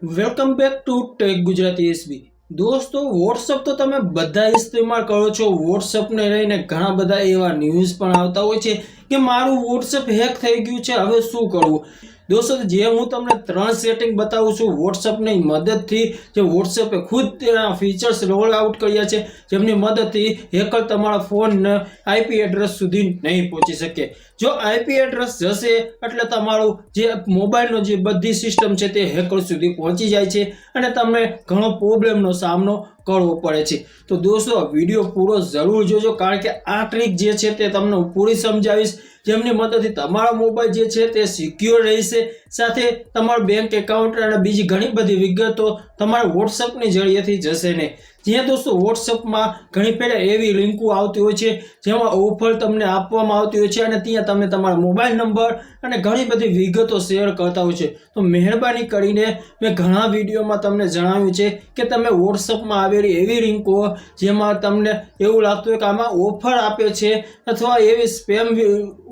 Welcome back to tech Gujarati SB. દોસ્તો, WhatsApp તો તમે બધા ઇસ્તેમાલ કરો છો. વોટ્સઅપને લઈને ઘણા બધા એવા ન્યૂઝ પણ આવતા હોય છે કે મારું વોટ્સઅપ હેક થઈ ગયું છે, હવે શું કરવું. દોસ્તો, જે હું તમને 3 સેટિંગ બતાવું છું વોટ્સઅપની મદદથી, જે વોટ્સઅપે ખુદ તેના ફીચર્સ રોલ આઉટ કર્યા છે, જેમની મદદથી હેકર તમારા ફોનને આઈપી એડ્રેસ સુધી નહીં પહોંચી શકે. જો આઈપી એડ્રેસ જશે એટલે તમારું જે મોબાઈલનો જે બધી સિસ્ટમ છે તે હેકર સુધી પહોંચી જાય છે અને તમને ઘણો પ્રોબ્લેમનો સામનો કરવો પડે છે. તો દોસ્તો, વિડીયો પૂરો જરૂર જોજો, કારણ કે આ ટ્રીક જે છે તે તમને હું પૂરી સમજાવીશ, જેમની મદદથી તમારો મોબાઈલ જે છે તે સિક્યોર રહેશે, સાથે તમારું બેંક એકાઉન્ટ અને બીજી ઘણી બધી વિગતો તમારા વોટ્સઅપની જરિયેથી જશે નહીં. જ્યાં દોસ્તો વોટ્સઅપમાં ઘણી પહેલાં એવી લિંકો આવતી હોય છે જેમાં ઓફર તમને આપવામાં આવતી હોય છે અને ત્યાં તમે તમારા મોબાઈલ નંબર અને ઘણી બધી વિગતો શેર કરતા હોય છે. તો મહેરબાની કરીને મેં ઘણા વિડીયોમાં તમને જણાવ્યું છે કે તમે વોટ્સઅપમાં આવેલી એવી લિંકો જેમાં તમને એવું લાગતું હોય કે આમાં ઓફર આપે છે અથવા એવી સ્પેમ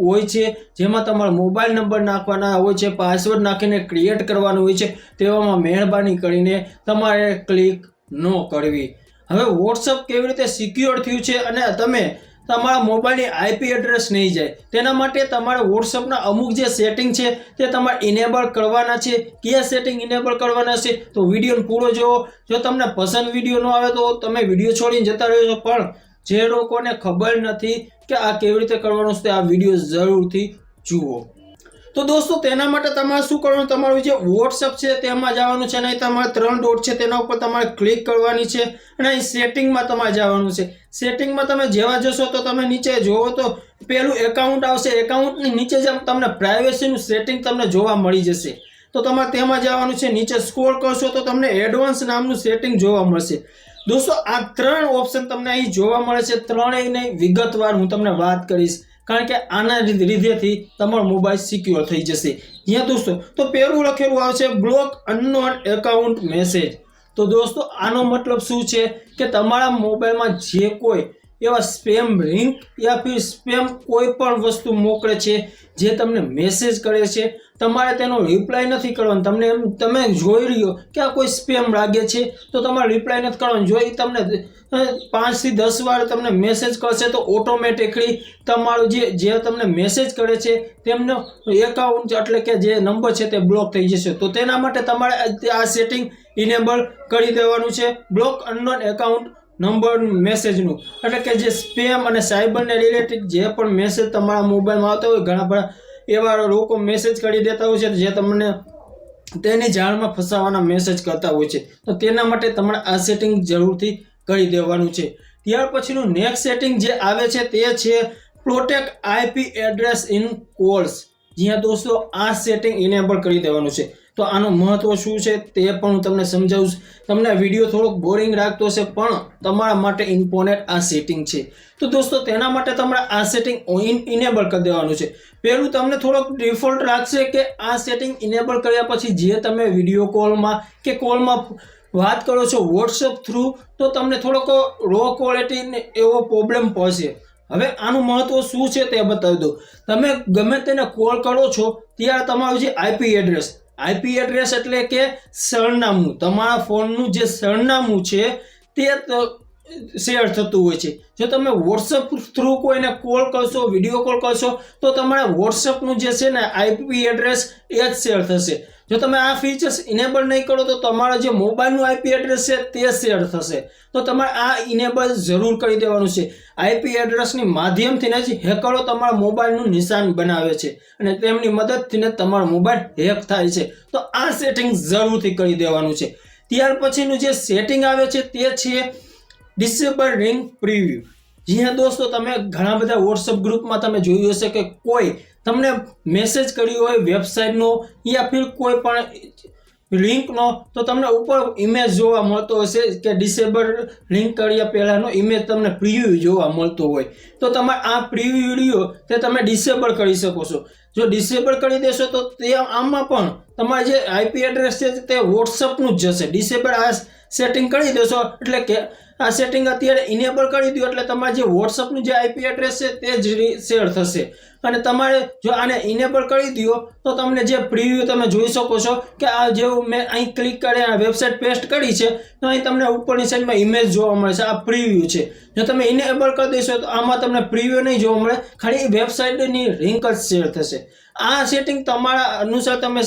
હોય છે જેમાં તમારો મોબાઈલ નંબર નાખવાના હોય છે, પાસવર્ડ નાખીને ક્રિએટ કરવાનું હોય છે, તેવામાં મહેરબાની કરીને તમારે ક્લિક ન કરવી. હવે વોટ્સઅપ કેવી રીતે સિક્યોર થયું છે અને તમે તમારા મોબાઈલની આઈપી એડ્રેસ નહીં જાય, તેના માટે તમારે વોટ્સઅપના અમુક જે સેટિંગ છે તે તમારે ઇનેબલ કરવાના છે. કયા સેટિંગ ઇનેબલ કરવાના છે તો વિડીયો પૂરો જોવો. જો તમને પસંદ વિડીયો ન આવે તો તમે વિડીયો છોડીને જતા રહ્યો છો, પણ જે લોકોને ખબર નથી કે આ કેવી રીતે કરવાનું છે, આ વિડીયો જરૂરથી જુઓ. તો દોસ્તો, તેના માટે તમારે શું કરવાનું, તમારું જે વોટ્સઅપ છે તેમાં જવાનું છે અને તમારે 3 ડોટ છે તેના ઉપર તમારે ક્લિક કરવાની છે અને અહીં સેટિંગમાં તમારે જવાનું છે. સેટિંગમાં તમે જેવા જશો તો તમે નીચે જોવો તો પેલું એકાઉન્ટ આવશે. એકાઉન્ટની નીચે જેમ તમને પ્રાઇવેસીનું સેટિંગ તમને જોવા મળી જશે, તો તમારે તેમાં જવાનું છે. નીચે સ્ક્રોલ કરશો તો તમને એડવાન્સ નામનું સેટિંગ જોવા મળશે. દોસ્તો, આ 3 ઓપ્શન તમને અહીં જોવા મળે છે. ત્રણેયની વિગતવાર હું તમને વાત કરીશ, કારણ કે આના લીધેથી તમારો મોબાઈલ સિક્યોર થઈ જશે. જ્યાં દોસ્તો, તો પેલું લખેલું આવશે બ્લોક અનનોન એકાઉન્ટ મેસેજ. તો દોસ્તો, આનો મતલબ શું છે કે તમારા મોબાઈલમાં જે કોઈ એવા સ્પેમ લિંક યા ફિર સ્પેમ કોઈ પણ વસ્તુ મોકલે છે, જે તમને મેસેજ કરે છે, તમારે તેનો રિપ્લાય નથી કરવાનો. તમે જોઈ રહ્યો કે આ કોઈ સ્પેમ લાગે છે તો તમારે રિપ્લાય નથી કરવાનો. જો એ તમને 5 થી 10 વાર તમને મેસેજ કરશે તો ઓટોમેટિકલી તમારું જે તમને મેસેજ કરે છે તેમનો એકાઉન્ટ એટલે કે જે નંબર છે તે બ્લોક થઈ જશે. તો તેના માટે તમારે આ સેટિંગ ઇનેબલ કરી દેવાનું છે, બ્લોક અનનોન એકાઉન્ટ નંબર મેસેજનું. એટલે કે જે સ્પેમ અને સાયબરને રિલેટેડ જે પણ મેસેજ તમારા મોબાઈલમાં આવતા હોય, ઘણા બધા એવા લોકો મેસેજ કરી દેતા હોય છે જે તમને તેની જાળમાં ફસાવાના મેસેજ કરતા હોય છે. તો તેના માટે તમારે આ સેટિંગ જરૂરથી કરી દેવાનું છે. ત્યાર પછીનું નેક્સ્ટ સેટિંગ જે આવે છે તે છે protect IP address in calls. જ્યાં દોસ્તો આ સેટિંગ ઇનેબલ કરી દેવાનું છે. તો આનું મહત્વ શું છે તે પણ હું તમને સમજાવું. તમને વિડીયો થોડોક બોરિંગ લાગતો હશે, પણ તમારા માટે ઇમ્પોર્ટન્ટ આ સેટિંગ છે. તો દોસ્તો, તેના માટે તમારે આ સેટિંગ ઇનેબલ કરી દેવાનું છે. પહેલું તમને થોડોક ડિફોલ્ટ લાગશે કે આ સેટિંગ ઇનેબલ કર્યા પછી જે તમે વિડીયો કોલમાં કે કોલમાં વાત કરો છો વોટ્સઅપ થ્રુ, તો તમને થોડોક લો ક્વોલિટી એવો પ્રોબ્લેમ પડશે. હવે આનું મહત્વ શું છે તે બતાવી દઉં. તમે ગમે તેને કોલ કરો છો ત્યારે તમારું જે આઈપી એડ્રેસ એટલે કે સરનામું, તમારા ફોનનું જે સરનામું છે તે શેર થતું હોય છે. જો તમે વોટ્સઅપ થ્રુ કોઈને કોલ કરશો, વિડીયો કોલ કરશો, તો તમારા વોટ્સઅપનું જે છે ને આઈપી એડ્રેસ એ જ શેર થશે. જો તમે આ ફીચર્સ ઇનેબલ નહીં કરો તો તમારા જે મોબાઈલનું આઈપી એડ્રેસ છે તે શેર થશે. તો તમારે આ ઇનેબલ જરૂર કરી દેવાનું છે. આઈપી એડ્રેસની માધ્યમથી જ હેકરો તમારા મોબાઈલનું નિશાન બનાવે છે અને તેમની મદદથી તમારો મોબાઈલ હેક થાય છે. તો આ સેટિંગ જરૂરથી કરી દેવાનું છે. ત્યાર પછીનું જે સેટિંગ આવે છે તે છે ડિસેબલ રિંગ પ્રિવ્યુ. જ્યાં દોસ્તો, તમે ઘણા બધા વોટ્સઅપ ગ્રુપમાં તમે જોયું હશે કે કોઈ તમને મેસેજ કર્યો હોય વેબસાઇટનો યા ફિર કોઈ પણ લિંકનો, તો તમને ઉપર ઇમેજ જોવા મળતો હશે કે ડિસેબલ લિંક કર્યા પહેલાંનો ઇમેજ તમને પ્રિવ્યુ જોવા મળતો હોય. તો તમારે આ પ્રિવ્યુ વિડીયો તે તમે ડિસેબલ કરી શકો છો. જો ડિસેબલ કરી દેશો તો તે આમાં પણ તમારે જે આઈપી એડ્રેસ છે તે વોટ્સઅપનું જ જશે. ડિસેબલ આ સેટિંગ કરી દેશો એટલે કે આ સેટિંગ અત્યારે ઇનેબલ કરી દો એટલે તમારે જે વોટ્સઅપનું જે આઈપી એડ્રેસ છે તે જ શેર થશે. અને તમારે જો આને ઇનેબલ કરી દો તો તમને જે પ્રિવ્યુ તમે જોઈ શકો છો કે આ જેવું મેં અહીં ક્લિક કરી આ વેબસાઇટ પેસ્ટ કરી છે તો અહીં તમને ઉપરની સાઈડમાં ઇમેજ જોવા મળે છે. આ પ્રિવ્યુ છે. જો તમે ઇનેબલ કરી દેશો તો આમાં તમને પ્રિવ્યુ નહીં જોવા મળે, ખાલી વેબસાઇટની લિંક જ શેર થશે. આ સેટિંગ તમારા અનુસાર તમે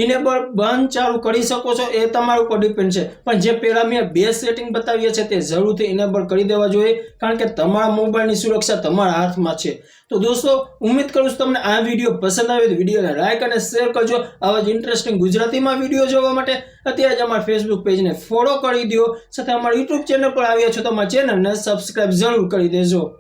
ઇનેબલ બંધ ચાલુ કરી શકો છો, એ તમારા ઉપર ડિપેન્ડ છે. પણ જે પહેલા મેં 2 સેટિંગ બતાવ્યા છે તે જરૂરથી ઇનેબલ કરી દેવા જોઈએ, કારણ કે તમારા મોબાઈલની સુરક્ષા તમારા હાથમાં છે. તો દોસ્તો, ઉમ્મીદ કરું છું તમને આ વિડીયો પસંદ આવે તો વિડીયોને લાઈક અને શેર કરજો. આવા જ ઇન્ટરેસ્ટિંગ ગુજરાતીમાં વિડીયો જોવા માટે અત્યારે જ અમારા ફેસબુક પેજને ફોલો કરી દો. સાથે અમારા યુટ્યુબ ચેનલ પર આવ્યા છો તો અમારા ચેનલને સબસ્ક્રાઇબ જરૂર કરી દેજો.